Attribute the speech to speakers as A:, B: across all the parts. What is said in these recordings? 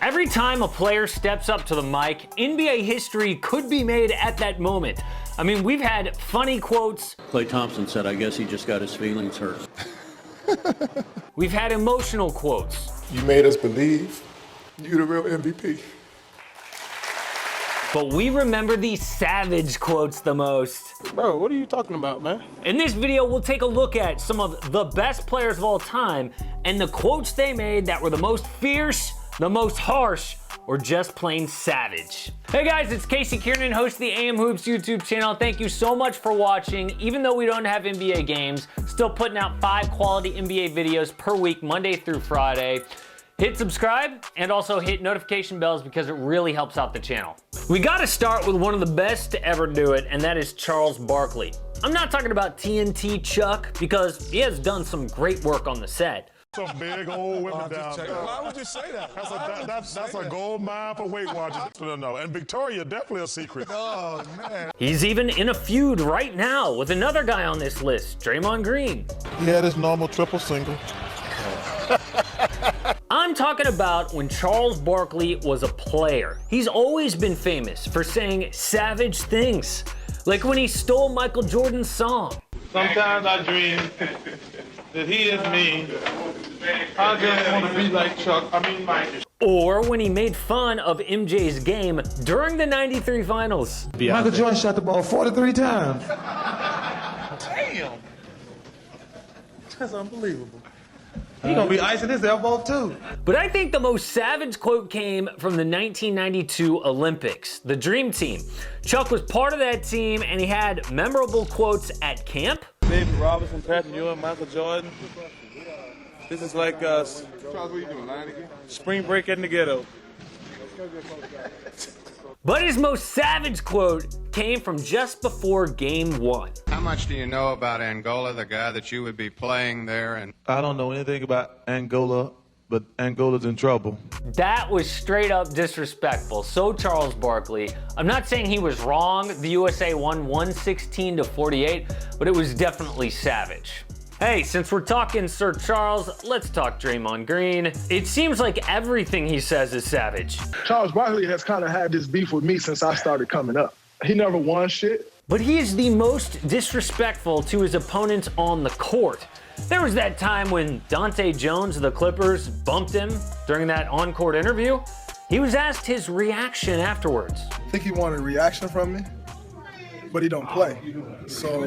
A: Every time a player steps up to the mic, NBA history could be made at that moment. I mean, we've had funny quotes.
B: Klay Thompson said, I guess he just got his feelings hurt.
A: We've had emotional quotes.
C: You made us believe you're the real MVP.
A: But we remember these savage quotes the most.
D: Bro, what are you talking about, man?
A: In this video, we'll take a look at some of the best players of all time and the quotes they made that were the most fierce, the most harsh, or just plain savage. Hey guys, it's Casey Kiernan, host of the AM Hoops YouTube channel. Thank you so much for watching. Even though we don't have NBA games, still putting out 5 quality NBA videos per week, Monday through Friday. Hit subscribe and also hit notification bells because it really helps out the channel. We gotta start with one of the best to ever do it, and that is Charles Barkley. I'm not talking about TNT Chuck because he has done some great work on the set.
E: Some big old women down there.
D: Why would you say that?
E: That's a gold mine for Weight Watchers. No. And Victoria, definitely a secret.
D: Oh, man.
A: He's even in a feud right now with another guy on this list, Draymond Green.
E: He had his normal triple single.
A: I'm talking about when Charles Barkley was a player. He's always been famous for saying savage things, like when he stole Michael Jordan's song.
F: Sometimes I dream that he is me. I just want to be like Chuck. Mike.
A: Or when he made fun of MJ's game during the '93 finals.
D: Michael Jordan shot the ball 43 times.
F: Damn.
D: That's unbelievable. He's gonna be icing his elbow too.
A: But I think the most savage quote came from the 1992 Olympics, the Dream Team. Chuck was part of that team and he had memorable quotes at camp.
F: David Robinson, Patrick Ewing, Michael Jordan. This is like Charles, what are you doing, lying again? Spring break in the ghetto.
A: But his most savage quote came from just before Game 1.
G: How much do you know about Angola, the guy that you would be playing there? And
F: I don't know anything about Angola, but Angola's in trouble.
A: That was straight up disrespectful. So Charles Barkley, I'm not saying he was wrong. The USA won 116-48, but it was definitely savage. Hey, since we're talking Sir Charles, let's talk Draymond Green. It seems like everything he says is savage.
C: Charles Barkley has kind of had this beef with me since I started coming up. He never won shit.
A: But he is the most disrespectful to his opponents on the court. There was that time when Dante Jones of the Clippers bumped him during that on-court interview. He was asked his reaction afterwards.
C: I think he wanted a reaction from me, but he don't play. So,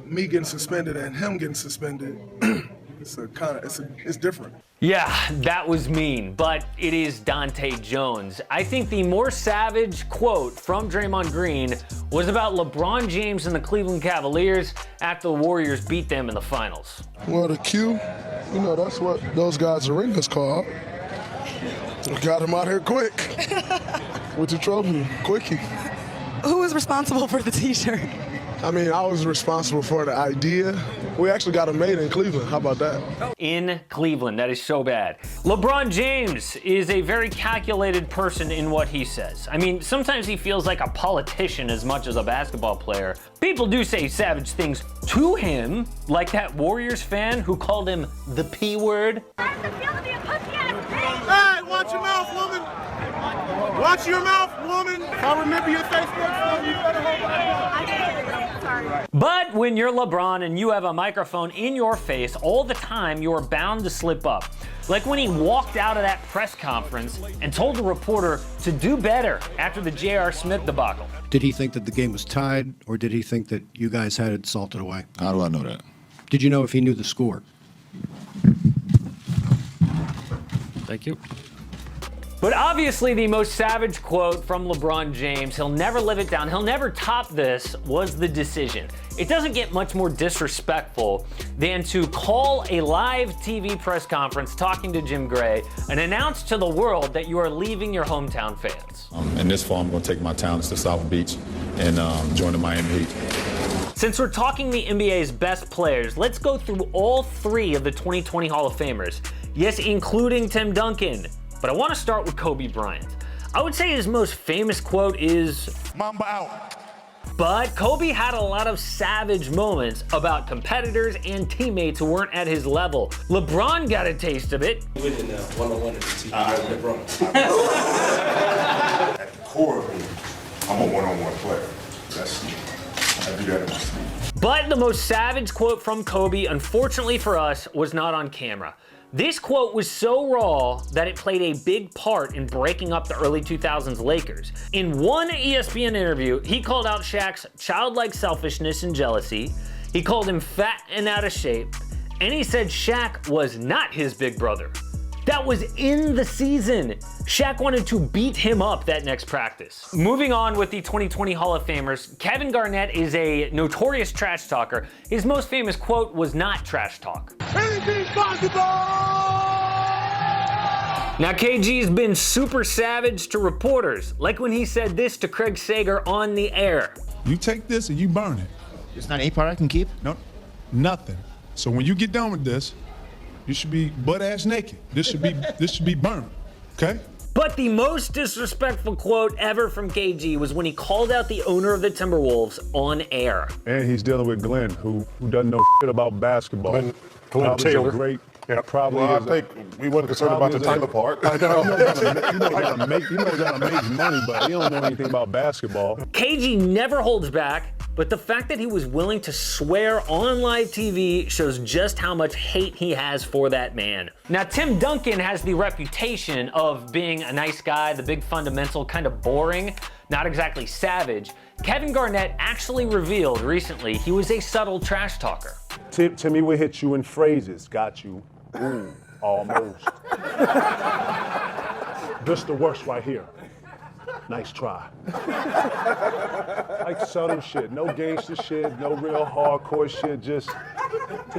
C: me getting suspended and him getting suspended, it's different.
A: Yeah, that was mean, but it is Dante Jones. I think the more savage quote from Draymond Green was about LeBron James and the Cleveland Cavaliers after the Warriors beat them in the finals.
C: Well, the Q, that's what those guys arenas called. Got him out here quick with the trophy, quickie.
H: Who was responsible for the t-shirt?
C: I was responsible for the idea. We actually got him made in Cleveland. How about that?
A: In Cleveland, that is so bad. LeBron James is a very calculated person in what he says. Sometimes he feels like a politician as much as a basketball player. People do say savage things to him, like that Warriors fan who called him the P word.
F: Hey, watch your mouth, woman! Watch your mouth, woman! I remember your Facebook, you better hold on.
A: But when you're LeBron and you have a microphone in your face all the time, you're bound to slip up. Like when he walked out of that press conference and told the reporter to do better after the J.R. Smith debacle.
I: Did he think that the game was tied, or did he think that you guys had it salted away?
J: How do I know that?
I: Did you know if he knew the score? Thank you.
A: But obviously the most savage quote from LeBron James, he'll never live it down, he'll never top this, was the decision. It doesn't get much more disrespectful than to call a live TV press conference talking to Jim Gray and announce to the world that you are leaving your hometown fans.
J: In this fall, I'm going to take my talents to South Beach and join the Miami Heat.
A: Since we're talking the NBA's best players, let's go through all 3 of the 2020 Hall of Famers. Yes, including Tim Duncan. But I want to start with Kobe Bryant. I would say his most famous quote is,
E: Mamba out.
A: But Kobe had a lot of savage moments about competitors and teammates who weren't at his level. LeBron got a taste of it.
K: Winning one-on-one at the team. LeBron.
E: At the core of me, I'm a one-on-one player. I do that in my sleep.
A: But the most savage quote from Kobe, unfortunately for us, was not on camera. This quote was so raw that it played a big part in breaking up the early 2000s Lakers. In one ESPN interview, he called out Shaq's childlike selfishness and jealousy. He called him fat and out of shape. And he said Shaq was not his big brother. That was in the season. Shaq wanted to beat him up that next practice. Moving on with the 2020 Hall of Famers, Kevin Garnett is a notorious trash talker. His most famous quote was not trash talk.
E: Anything's possible!
A: Now KG's been super savage to reporters, like when he said this to Craig Sager on the air.
E: You take this and you burn it.
I: It's not any part I can keep?
E: No, nothing. So when you get done with this, you should be butt-ass naked. This should be burned, okay?
A: But the most disrespectful quote ever from KG was when he called out the owner of the Timberwolves on air.
E: And he's dealing with Glenn, who doesn't know shit about basketball.
J: Glenn Taylor.
E: Great.
J: Yeah,
E: probably.
J: Well, I think we weren't concerned about the Taylor part.
E: You know how to make money, but he don't know anything about basketball.
A: KG never holds back, but the fact that he was willing to swear on live TV shows just how much hate he has for that man. Now, Tim Duncan has the reputation of being a nice guy, the big fundamental, kind of boring, not exactly savage. Kevin Garnett actually revealed recently he was a subtle trash talker.
E: Timmy will hit you in phrases. Got you. Ooh, almost. This the worst right here. Nice try. Like subtle shit. No gangster shit, no real hardcore shit. Just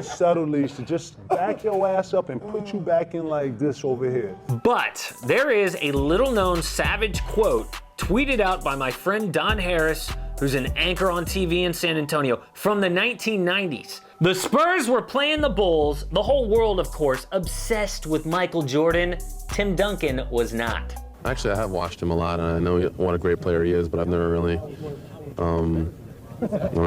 E: subtly to just back your ass up and put you back in like this over here.
A: But there is a little known savage quote tweeted out by my friend Don Harris, who's an anchor on TV in San Antonio, from the 1990s. The Spurs were playing the Bulls, the whole world, of course, obsessed with Michael Jordan. Tim Duncan was not.
L: Actually, I have watched him a lot, and I know what a great player he is, but I've never really, I don't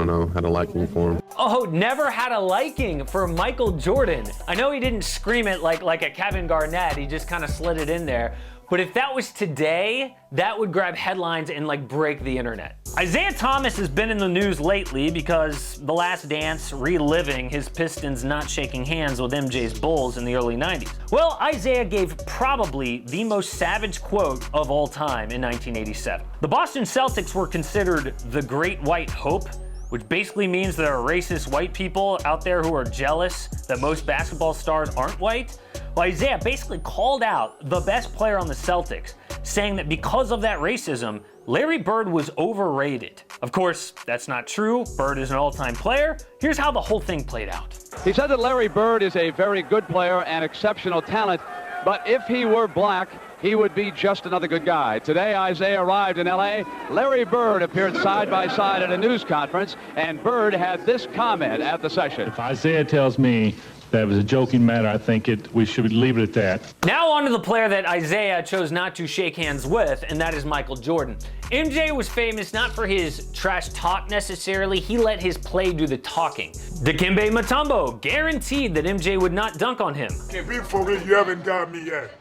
L: know, had a liking for him.
A: Oh, never had a liking for Michael Jordan. I know he didn't scream it like a Kevin Garnett, he just kind of slid it in there. But if that was today, that would grab headlines and like break the internet. Isaiah Thomas has been in the news lately because The Last Dance reliving his Pistons not shaking hands with MJ's Bulls in the early 90s. Well, Isaiah gave probably the most savage quote of all time in 1987. The Boston Celtics were considered the Great White Hope, which basically means there are racist white people out there who are jealous that most basketball stars aren't white. Well, Isaiah basically called out the best player on the Celtics, saying that because of that racism, Larry Bird was overrated. Of course, that's not true. Bird is an all-time player. Here's how the whole thing played out.
M: He said that Larry Bird is a very good player and exceptional talent, but if he were black, he would be just another good guy. Today, Isaiah arrived in L.A. Larry Bird appeared side by side at a news conference, and Bird had this comment at the session.
N: If Isaiah tells me that it was a joking matter, I think we should leave it at that.
A: Now on to the player that Isaiah chose not to shake hands with, and that is Michael Jordan. MJ was famous not for his trash talk necessarily, he let his play do the talking. Dikembe Mutombo guaranteed that MJ would not dunk on him.
E: Before you haven't got me yet.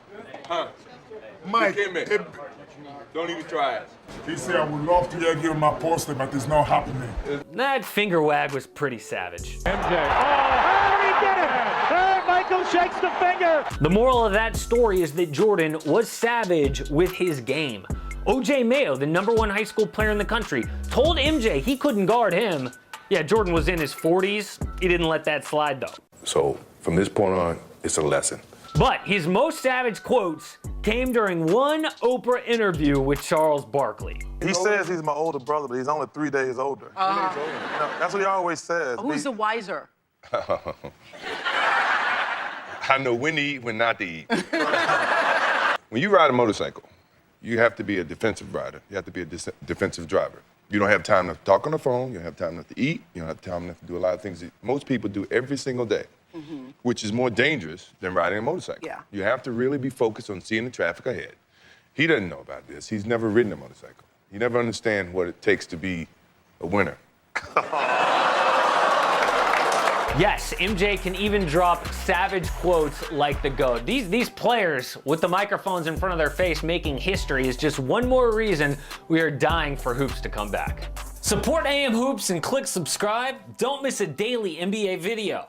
F: Huh?
E: Mike,
F: Don't even try it.
E: he said I would love to give him my poster, but it's not happening.
A: That finger wag was pretty savage.
N: Michael shakes the finger.
A: The moral of that story is that Jordan was savage with his game. O.J. Mayo, the #1 high school player in the country, told MJ he couldn't guard him. Yeah, Jordan was in his 40s. He didn't let that slide though.
O: So from this point on, it's a lesson.
A: But his most savage quotes came during one Oprah interview with Charles Barkley.
D: He says he's my older brother, but he's only 3 days older. That's what he always says.
H: Who's the wiser?
O: I know when to eat, when not to eat. When you ride a motorcycle, you have to be a defensive rider. You have to be a defensive driver. You don't have time to talk on the phone. You don't have time enough to eat. You don't have time enough to do a lot of things that most people do every single day, which is more dangerous than riding a motorcycle.
H: Yeah.
O: You have to really be focused on seeing the traffic ahead. He doesn't know about this. He's never ridden a motorcycle. He never understands what it takes to be a winner.
A: Yes, MJ can even drop savage quotes like the GOAT. These players with the microphones in front of their face making history is just one more reason we are dying for hoops to come back. Support AM Hoops and click subscribe. Don't miss a daily NBA video.